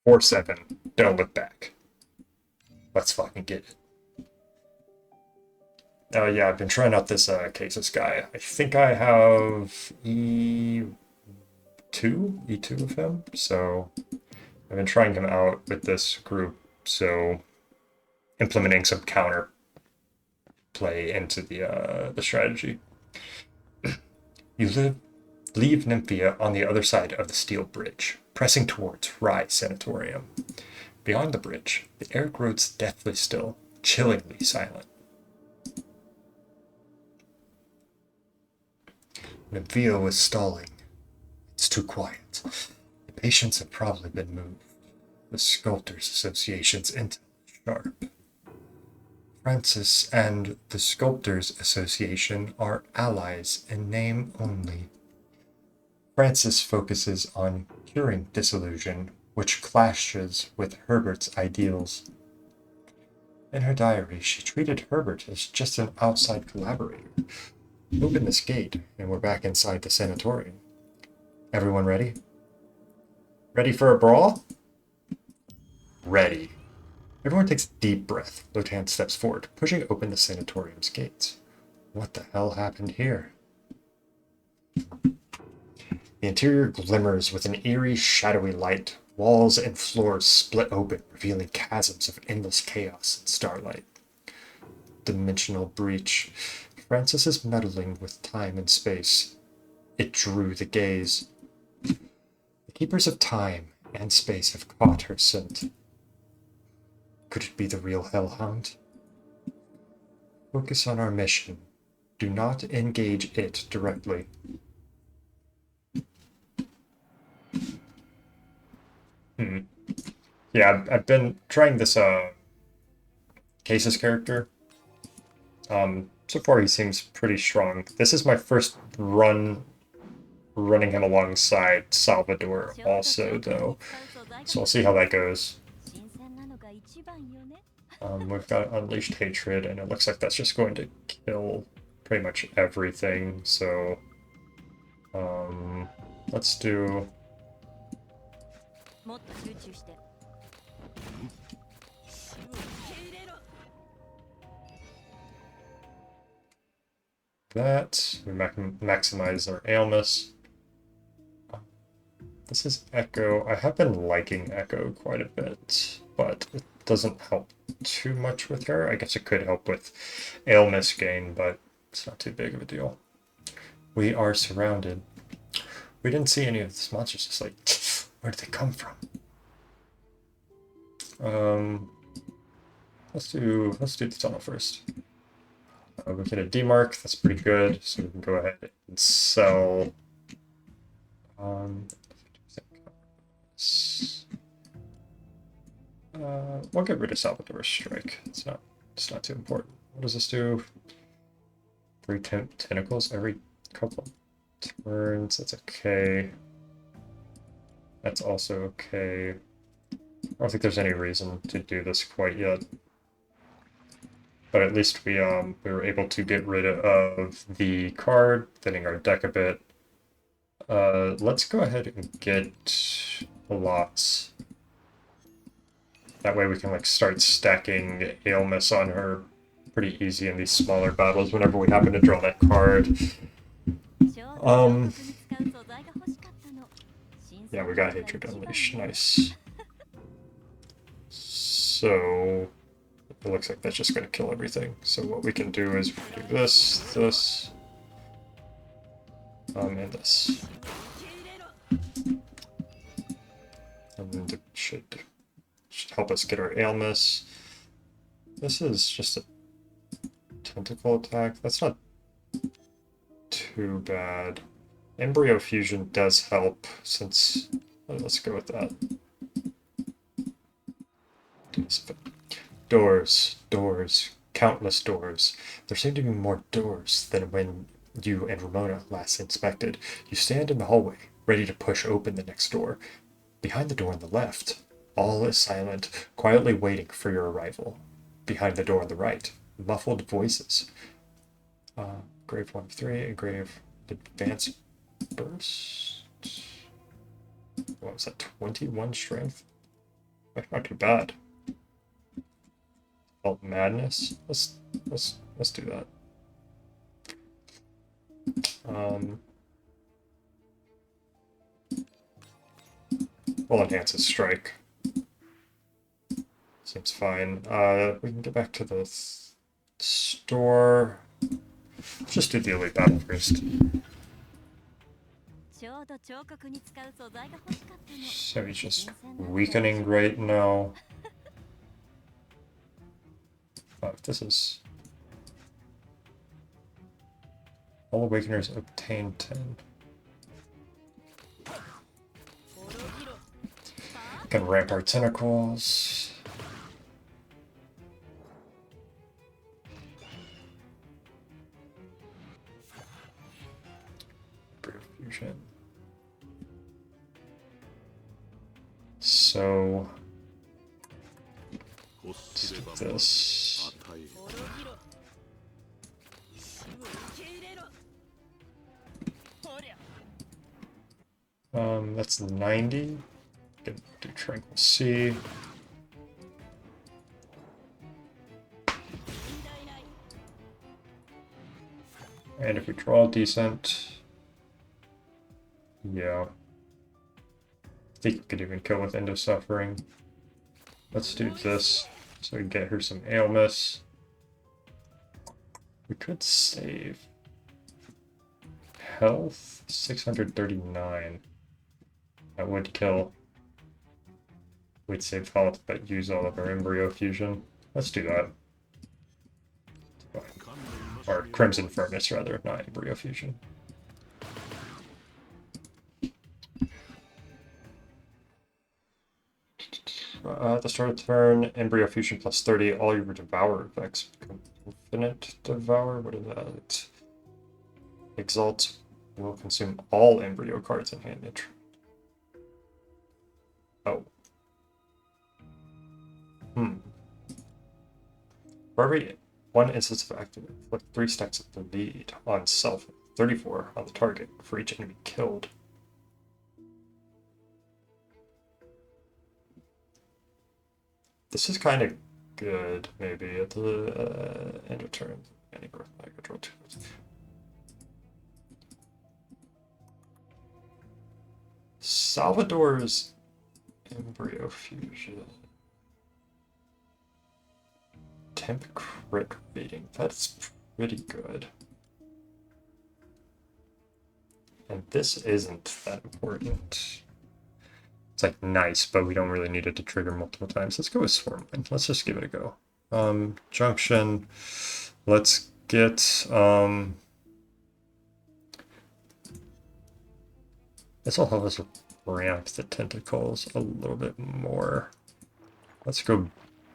4-7. Don't look back. Let's fucking get it. Oh yeah, I've been trying out this cases guy. I think I have E2 of him. So I've been trying him out with this group. So implementing some counter play into the strategy. You leave Nymphia on the other side of the steel bridge, pressing towards Rye Sanatorium. Beyond the bridge, the air grows deathly still, chillingly silent. Nymphia was stalling. It's too quiet. The patients have probably been moved. The Sculptors Association's intel is sharp. Francis and the Sculptors Association are allies in name only. Francis focuses on curing disillusion, which clashes with Herbert's ideals. In her diary, she treated Herbert as just an outside collaborator. Open this gate, and we're back inside the sanatorium. Everyone ready? Ready for a brawl? Ready. Everyone takes a deep breath. Lotan steps forward, pushing open the sanatorium's gates. What the hell happened here? The interior glimmers with an eerie, shadowy light. Walls and floors split open, revealing chasms of endless chaos and starlight. Dimensional breach. Francis is meddling with time and space. It drew the gaze. The keepers of time and space have caught her scent. Could it be the real Hellhound? Focus on our mission. Do not engage it directly. Yeah, I've been trying this Case's character. So far he seems pretty strong. This is my first running him alongside Salvador also, though. So we'll see how that goes. We've got Unleashed Hatred, and it looks like that's just going to kill pretty much everything, so let's do that. We maximize our Ailmus. This is Echo. I have been liking Echo quite a bit, but it doesn't help too much with her. I guess it could help with Ailmus gain, but it's not too big of a deal. We are surrounded. We didn't see any of these monsters. It's like, where did they come from? Let's do the tunnel first. We get a demark. That's pretty good. So we can go ahead and sell. We'll get rid of Salvador's Strike. It's not too important. What does this do? 3 tentacles every couple of turns. That's okay. That's also okay. I don't think there's any reason to do this quite yet. But at least we were able to get rid of the card, thinning our deck a bit. Let's go ahead and get lots. That way we can like start stacking Ailmus on her pretty easy in these smaller battles whenever we happen to draw that card. Yeah, we got Hatred Unleashed. Nice. So it looks like that's just going to kill everything. So what we can do is do this, and this. And it should help us get our Ailmus. This is just a tentacle attack. That's not too bad. Embryo Fusion does help since... let's go with that. Doors, countless doors. There seem to be more doors than when you and Ramona last inspected. You stand in the hallway, ready to push open the next door. Behind the door on the left, all is silent, quietly waiting for your arrival. Behind the door on the right, muffled voices. Grave 1 of 3, and Grave Advanced Burst. What was that, 21 strength? Not too bad. Felt madness. Let's do that. We'll enhance his strike. Seems fine. We can get back to the store. Let's just do the elite battle first. So he's just weakening right now. Fuck, this is... All Awakeners obtain 10. Can ramp our tentacles. Fusion. So let's do this. That's 90. Can do Tranquil Sea. And if we draw decent, yeah. I think we could even kill with End of Suffering. Let's do this so we can get her some ailments. We could save health 639. That would kill. We'd save health but use all of our embryo fusion. Let's do that. Or Crimson Furnace rather, not embryo fusion. At the start of the turn, Embryo Fusion plus 30, all your Devour effects become Infinite Devour. What is that? Exalt will consume all Embryo cards in hand. Oh. For every one instance of active, inflict 3 stacks of the lead on self, 34 on the target for each enemy killed. This is kind of good, maybe, at the end of turn. Any growth, I control 2. Salvador's Embryo Fusion. Temp crit rating. That's pretty good. And this isn't that important. It's like nice, but we don't really need it to trigger multiple times. Let's go with Swarmline. Let's just give it a go. Junction. Let's get this will help us ramp the tentacles a little bit more. Let's go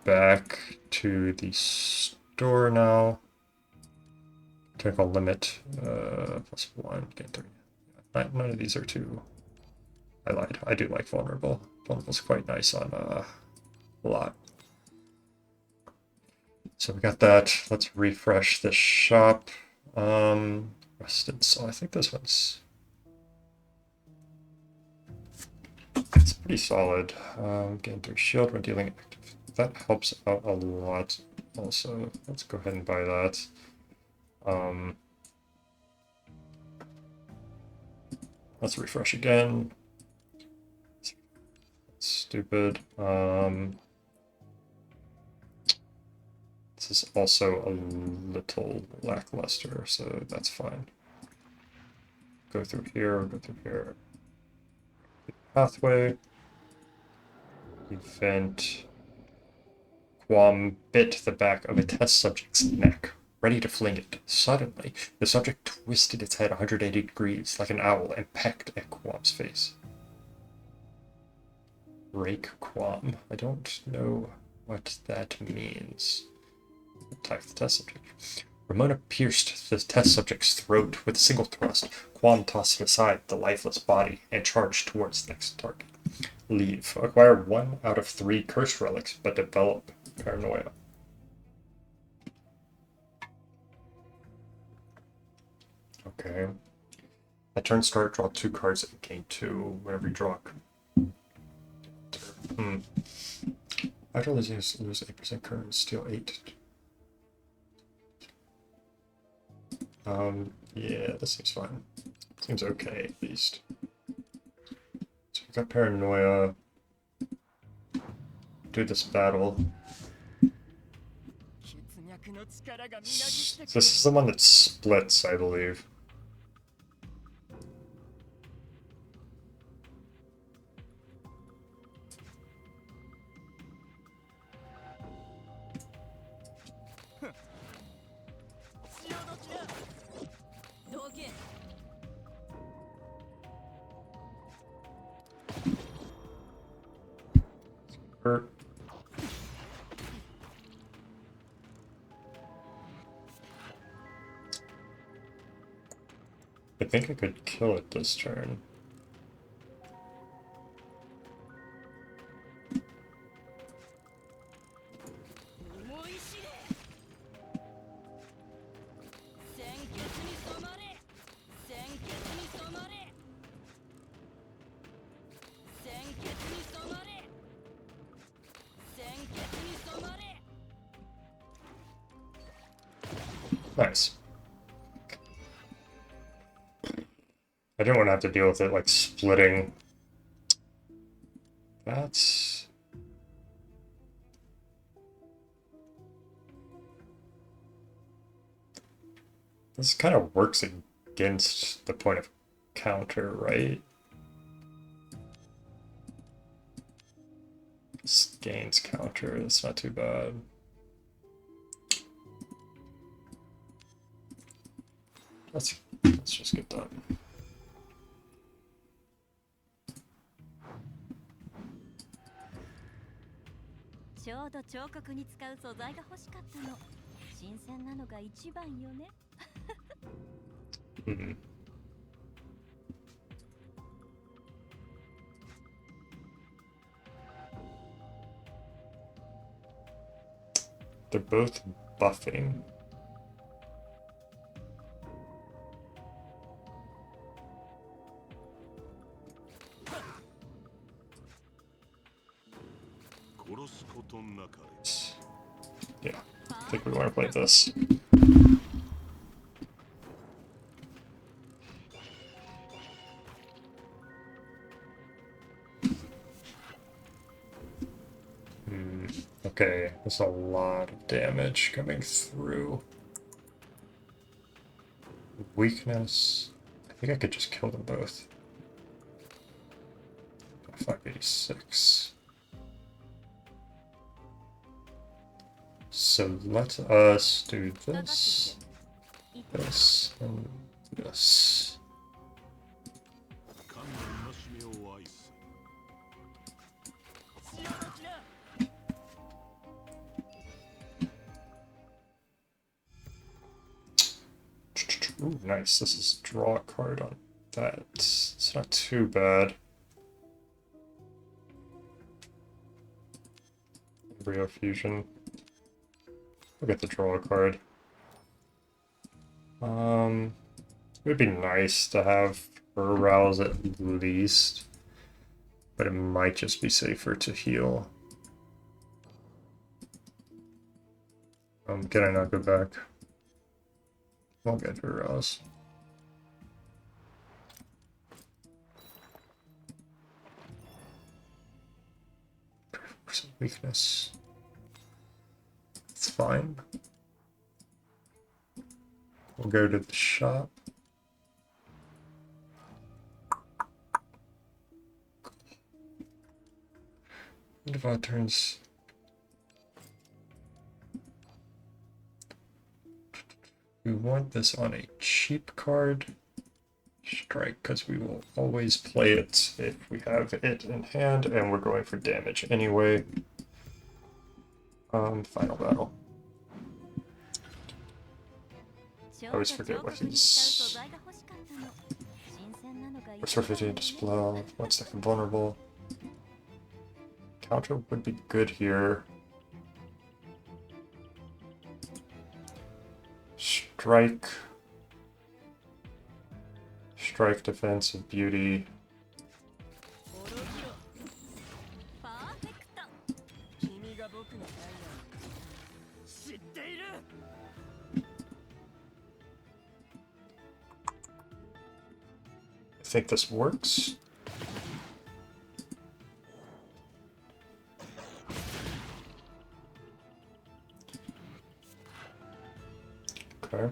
back to the store now. Tentacle limit +1. Gain 30. None of these are too. I lied. I do like vulnerable. Vulnerable's quite nice on a lot. So we got that. Let's refresh the shop. Rusted Saw. I think this one's. It's pretty solid. Getting through shield when dealing active. That helps out a lot. Also, let's go ahead and buy that. Let's refresh again. Stupid. This is also a little lackluster, so that's fine. Go through here, go through here. Pathway. Event. Quam bit the back of a test subject's neck, ready to fling it. Suddenly, the subject twisted its head 180 degrees like an owl and pecked at Quam's face. Rake Quam. I don't know what that means. Attack the test subject. Ramona pierced the test subject's throat with a single thrust. Quam tossed it aside the lifeless body and charged towards the next target. Leave. Acquire 1 out of 3 cursed relics, but develop paranoia. Okay. At turn start, draw 2 cards and gain 2 whenever you draw. After losing, lose 8% current, steal 8. Yeah, this seems fine. Seems okay, at least. So we got paranoia. Do this battle. This is the one that splits, I believe. Hurt. I think I could kill it this turn. Nice. I didn't want to have to deal with it like splitting. That's... This kind of works against the point of counter, right? This gains counter, that's not too bad. Let's just get done. Hmm. They're both buffing. Yeah, I think we want to play this. Okay, there's a lot of damage coming through. Weakness. I think I could just kill them both. 586. So let us do this, this, and this. Ooh, nice. This is draw a card on that. It's not too bad. Embryo fusion. We'll get the draw a card. It would be nice to have arouse at least, but it might just be safer to heal. Can I not go back? I'll get her arouse. Some weakness. It's fine. We'll go to the shop. Divide turns. We want this on a cheap card. Strike, because we will always play it if we have it in hand, and we're going for damage anyway. Final battle. I always forget what he's... Restore 15 to spell, 1 second vulnerable. Counter would be good here. Strike. Strike, defense, and beauty. I think this works. Okay.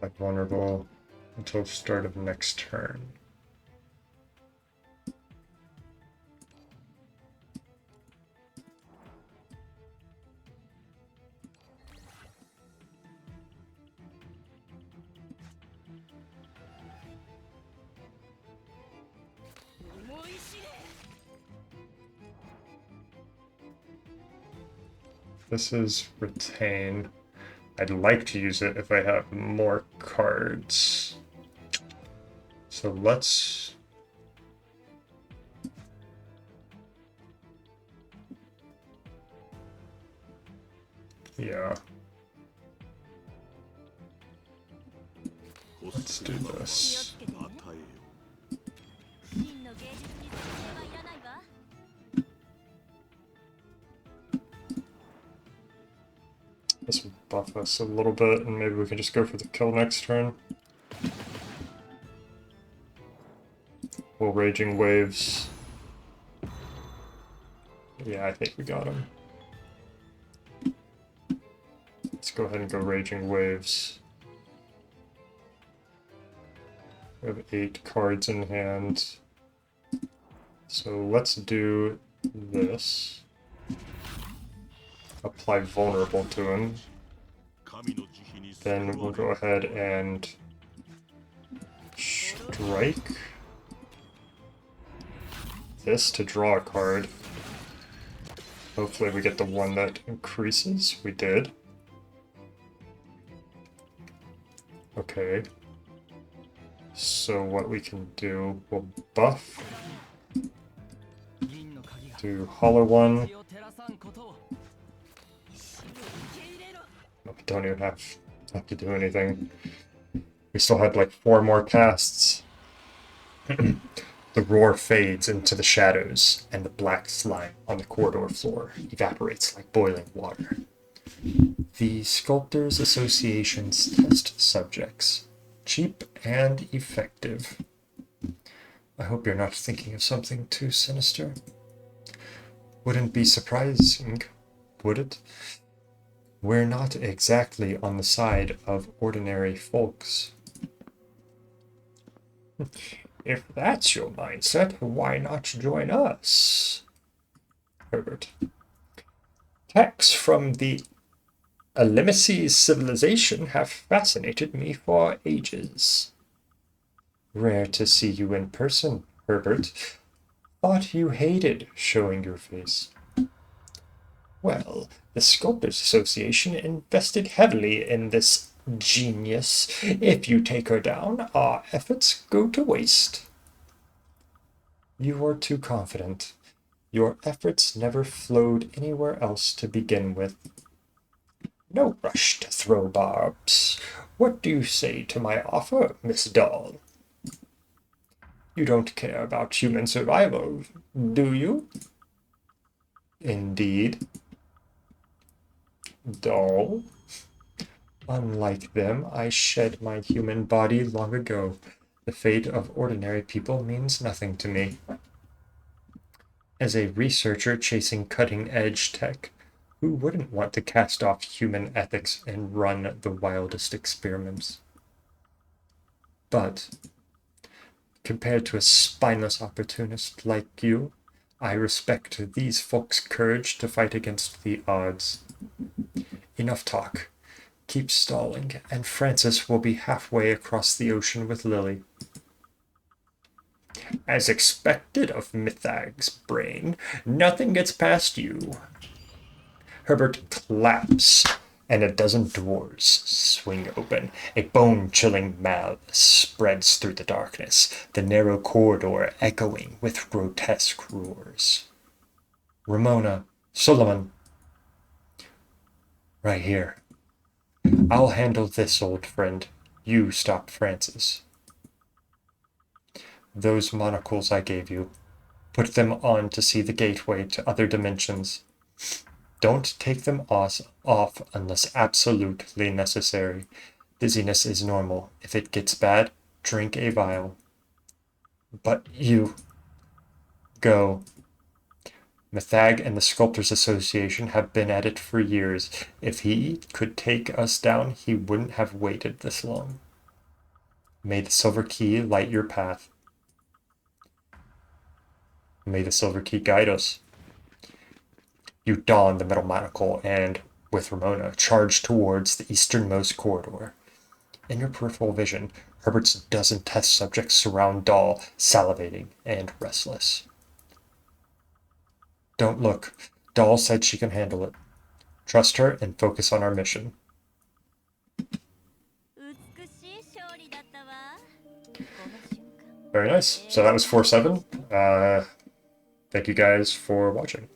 Like vulnerable until start of next turn. This is retain. I'd like to use it if I have more cards. So let's... Yeah. Let's do this. This will buff us a little bit, and maybe we can just go for the kill next turn. We'll Raging Waves. Yeah, I think we got him. Let's go ahead and go Raging Waves. We have 8 cards in hand. So let's do this. Apply Vulnerable to him. Then we'll go ahead and strike this to draw a card. Hopefully we get the one that increases. We did. Okay. So what we can do, we'll buff. Do Hollow One. We don't even have to do anything. We still had like 4 more casts. The roar fades into the shadows, and the black slime on the corridor floor evaporates like boiling water. The Sculptors Association's test subjects. Cheap and effective. I hope you're not thinking of something too sinister. Wouldn't be surprising, would it? We're not exactly on the side of ordinary folks. If that's your mindset, why not join us? Herbert. Texts from the Alimisi civilization have fascinated me for ages. Rare to see you in person, Herbert. Thought you hated showing your face. Well, the Sculptors Association invested heavily in this genius. If you take her down, our efforts go to waste. You are too confident. Your efforts never flowed anywhere else to begin with. No rush to throw barbs. What do you say to my offer, Miss Doll? You don't care about human survival, do you? Indeed. Doll? Unlike them, I shed my human body long ago. The fate of ordinary people means nothing to me. As a researcher chasing cutting-edge tech, who wouldn't want to cast off human ethics and run the wildest experiments? But, compared to a spineless opportunist like you, I respect these folks' courage to fight against the odds. Enough talk. Keep stalling, and Francis will be halfway across the ocean with Lily. As expected of Mythag's brain, nothing gets past you. Herbert claps, and a dozen doors swing open. A bone-chilling mouth spreads through the darkness, the narrow corridor echoing with grotesque roars. Ramona, Solomon. Right here. I'll handle this, old friend. You stop Francis. Those monocles I gave you. Put them on to see the gateway to other dimensions. Don't take them off unless absolutely necessary. Dizziness is normal. If it gets bad, drink a vial. But you... Go. Mithag and the Sculptors Association have been at it for years. If he could take us down, he wouldn't have waited this long. May the Silver Key light your path. May the Silver Key guide us. You don the metal monocle and, with Ramona, charge towards the easternmost corridor. In your peripheral vision, Herbert's dozen test subjects surround Dahl, salivating and restless. Don't look. Dahl said she can handle it. Trust her and focus on our mission. Very nice. So that was 4-7. Thank you guys for watching.